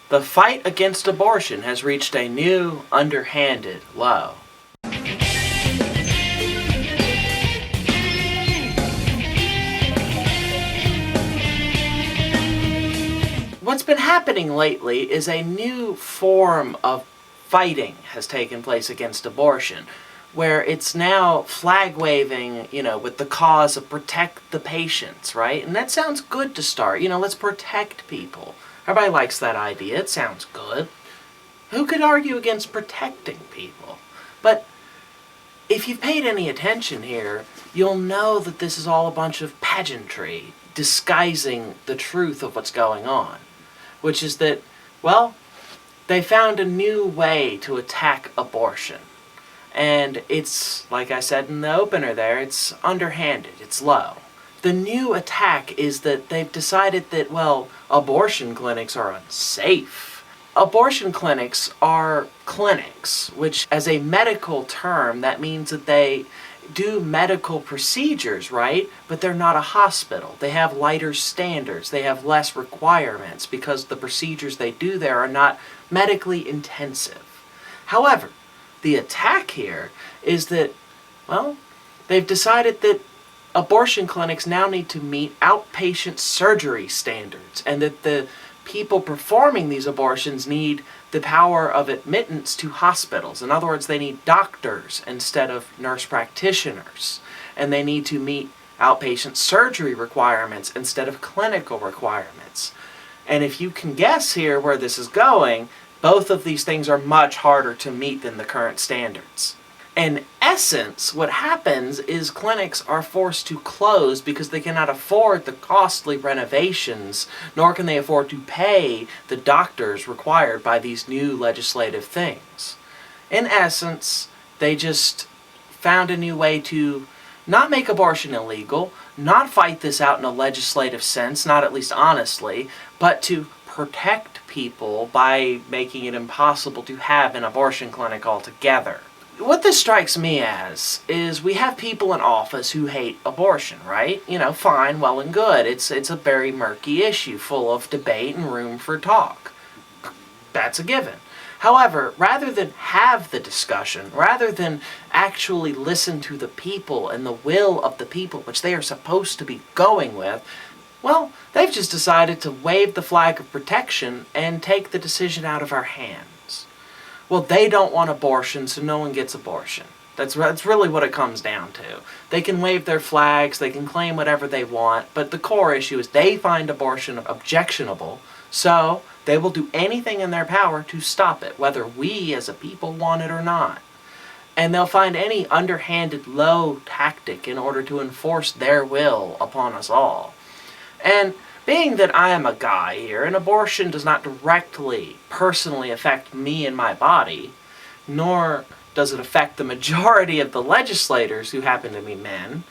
The fight against abortion has reached a new, underhanded low. What's been happening lately is a new form of fighting has taken place against abortion, where it's now flag-waving, with the cause of protect the patients, right? And that sounds good to start. Let's protect people. Everybody likes that idea. It sounds good. Who could argue against protecting people? But if you've paid any attention here, you'll know that this is all a bunch of pageantry disguising the truth of what's going on. Which is that, they found a new way to attack abortion. And it's, like I said in the opener there, it's underhanded, it's low. The new attack is that they've decided that, abortion clinics are unsafe. Abortion clinics are clinics, which as a medical term, that means that they do medical procedures, right? But they're not a hospital. They have lighter standards. They have less requirements because the procedures they do there are not medically intensive. However, the attack here is that, they've decided that abortion clinics now need to meet outpatient surgery standards, and that the people performing these abortions need the power of admittance to hospitals. In other words, they need doctors instead of nurse practitioners. And they need to meet outpatient surgery requirements instead of clinical requirements. And if you can guess here where this is going, both of these things are much harder to meet than the current standards. In essence, what happens is clinics are forced to close because they cannot afford the costly renovations, nor can they afford to pay the doctors required by these new legislative things. In essence, they just found a new way to not make abortion illegal, not fight this out in a legislative sense, not at least honestly, but to protect people by making it impossible to have an abortion clinic altogether. What this strikes me as is we have people in office who hate abortion, right? Fine, well and good. It's a very murky issue full of debate and room for talk. That's a given. However, rather than have the discussion, rather than actually listen to the people and the will of the people, which they are supposed to be going with, they've just decided to wave the flag of protection and take the decision out of our hands. They don't want abortion, so no one gets abortion. That's really what it comes down to. They can wave their flags, they can claim whatever they want, but the core issue is they find abortion objectionable, so they will do anything in their power to stop it, whether we as a people want it or not. And they'll find any underhanded, low tactic in order to enforce their will upon us all. And being that I am a guy here, and abortion does not directly, personally affect me and my body, nor does it affect the majority of the legislators who happen to be men,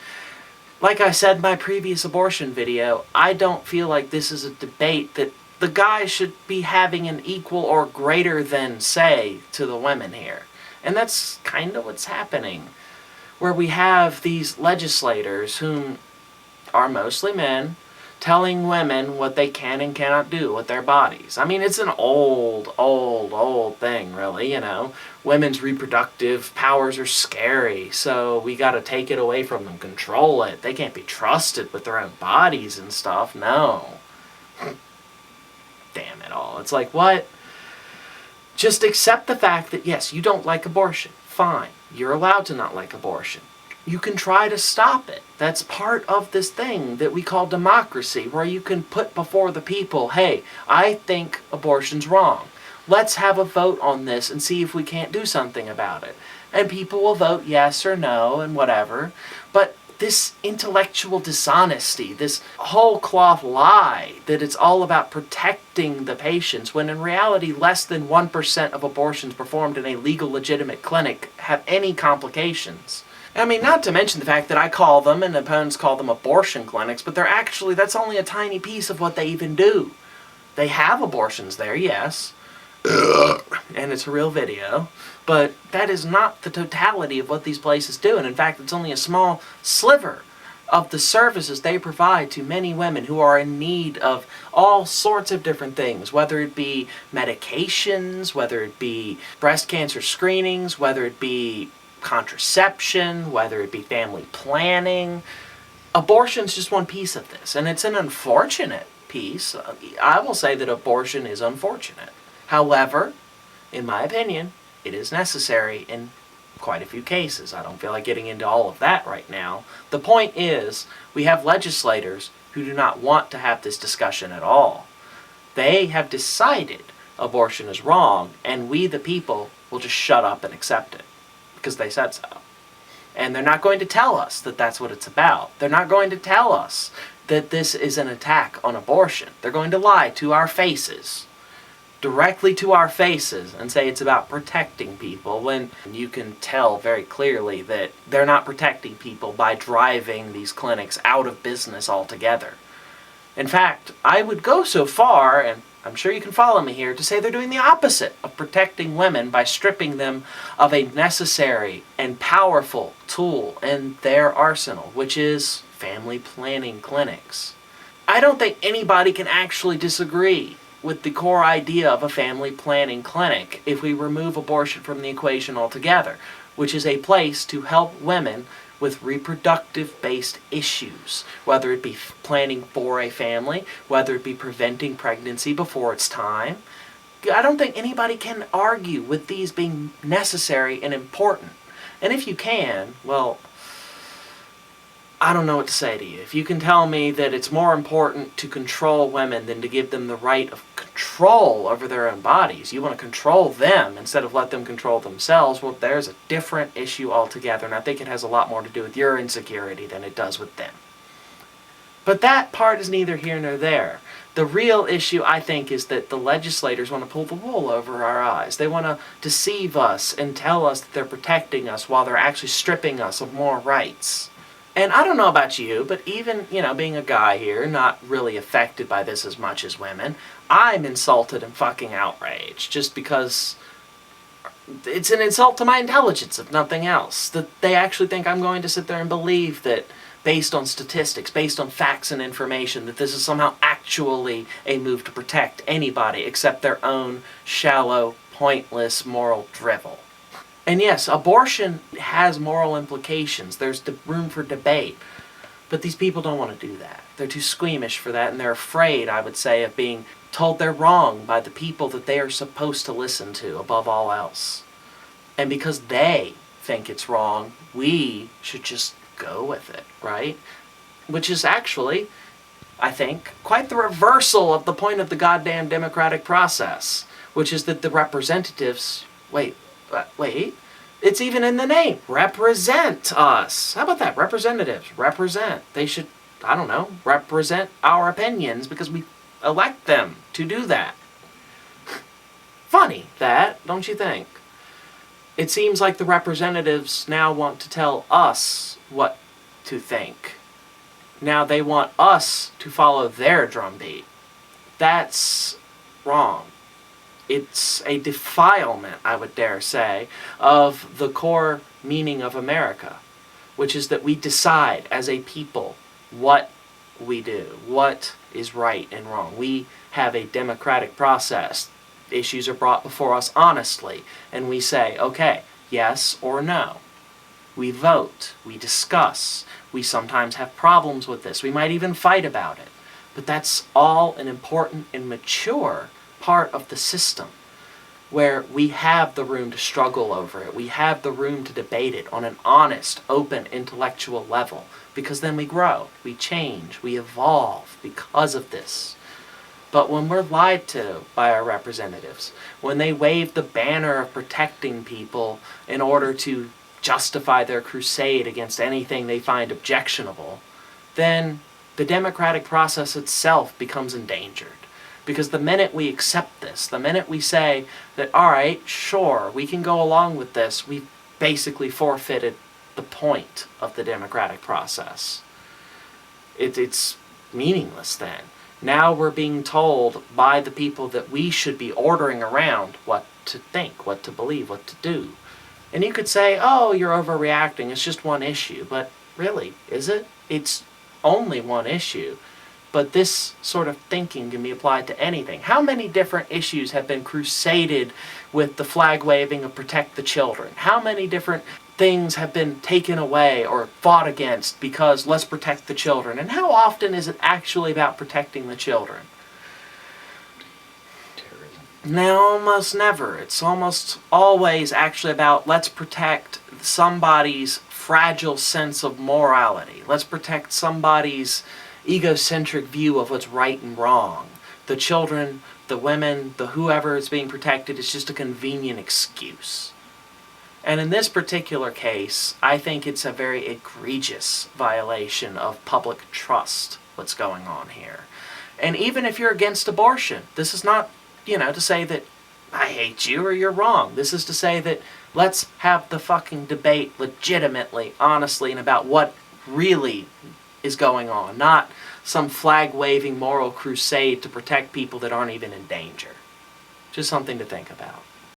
like I said in my previous abortion video, I don't feel like this is a debate that the guys should be having an equal or greater than say to the women here. And that's kind of what's happening, where we have these legislators whom are mostly men, telling women what they can and cannot do with their bodies. I mean, it's an old thing, really, Women's reproductive powers are scary, so we gotta take it away from them, control it. They can't be trusted with their own bodies and stuff, no. Damn it all. It's like, what? Just accept the fact that, yes, you don't like abortion. Fine. You're allowed to not like abortion. You can try to stop it. That's part of this thing that we call democracy, where you can put before the people, hey, I think abortion's wrong. Let's have a vote on this and see if we can't do something about it. And people will vote yes or no and whatever. But this intellectual dishonesty, this whole cloth lie that it's all about protecting the patients, when in reality less than 1% of abortions performed in a legal, legitimate clinic have any complications. I mean, not to mention the fact that I call them, and opponents call them, abortion clinics, but that's only a tiny piece of what they even do. They have abortions there, yes, and it's a real video, but that is not the totality of what these places do, and in fact, it's only a small sliver of the services they provide to many women who are in need of all sorts of different things, whether it be medications, whether it be breast cancer screenings, whether it be contraception, whether it be family planning. Abortion's just one piece of this, and it's an unfortunate piece. I will say that abortion is unfortunate. However, in my opinion, it is necessary in quite a few cases. I don't feel like getting into all of that right now. The point is, we have legislators who do not want to have this discussion at all. They have decided abortion is wrong, and we, the people, will just shut up and accept it because they said so. And they're not going to tell us that that's what it's about. They're not going to tell us that this is an attack on abortion. They're going to lie to our faces, directly to our faces, and say it's about protecting people, when you can tell very clearly that they're not protecting people by driving these clinics out of business altogether. In fact, I would go so far, and I'm sure you can follow me here, to say they're doing the opposite of protecting women by stripping them of a necessary and powerful tool in their arsenal, which is family planning clinics. I don't think anybody can actually disagree with the core idea of a family planning clinic if we remove abortion from the equation altogether, which is a place to help women with reproductive-based issues, whether it be planning for a family, whether it be preventing pregnancy before it's time. I don't think anybody can argue with these being necessary and important. And if you can, well, I don't know what to say to you. If you can tell me that it's more important to control women than to give them the right of control over their own bodies, you want to control them instead of let them control themselves, well, there's a different issue altogether, and I think it has a lot more to do with your insecurity than it does with them. But that part is neither here nor there. The real issue, I think, is that the legislators want to pull the wool over our eyes. They want to deceive us and tell us that they're protecting us while they're actually stripping us of more rights. And I don't know about you, but even, being a guy here, not really affected by this as much as women, I'm insulted and fucking outraged just because it's an insult to my intelligence, if nothing else. That they actually think I'm going to sit there and believe that, based on statistics, based on facts and information, that this is somehow actually a move to protect anybody except their own shallow, pointless moral drivel. And yes, abortion has moral implications. There's room for debate. But these people don't want to do that. They're too squeamish for that, and they're afraid, I would say, of being told they're wrong by the people that they are supposed to listen to above all else. And because they think it's wrong, we should just go with it, right? Which is actually, I think, quite the reversal of the point of the goddamn democratic process, which is that the representatives... Wait, it's even in the name. Represent us. How about that? Representatives. Represent. They should, represent our opinions because we elect them to do that. Funny, that, don't you think? It seems like the representatives now want to tell us what to think. Now they want us to follow their drumbeat. That's wrong. It's a defilement, I would dare say, of the core meaning of America, which is that we decide as a people what we do, what is right and wrong. We have a democratic process. Issues are brought before us honestly, and we say, okay, yes or no. We vote, we discuss, we sometimes have problems with this, we might even fight about it. But that's all an important and mature part of the system, where we have the room to struggle over it. We have the room to debate it on an honest, open, intellectual level, because then we grow, we change, we evolve because of this. But when we're lied to by our representatives, when they wave the banner of protecting people in order to justify their crusade against anything they find objectionable, then the democratic process itself becomes endangered. Because the minute we accept this, the minute we say that, all right, sure, we can go along with this, we've basically forfeited the point of the democratic process. It's meaningless then. Now we're being told by the people that we should be ordering around what to think, what to believe, what to do. And you could say, oh, you're overreacting, it's just one issue. But really, is it? it's only one issue. But this sort of thinking can be applied to anything. How many different issues have been crusaded with the flag waving of protect the children? How many different things have been taken away or fought against because let's protect the children? And how often is it actually about protecting the children? Now, almost never. It's almost always actually about let's protect somebody's fragile sense of morality. Let's protect somebody's egocentric view of what's right and wrong. The children, the women, the whoever is being protected is just a convenient excuse. And in this particular case, I think it's a very egregious violation of public trust, what's going on here. And even if you're against abortion, this is not, to say that I hate you or you're wrong. This is to say that let's have the fucking debate legitimately, honestly, and about what really is going on, not some flag-waving moral crusade to protect people that aren't even in danger. Just something to think about.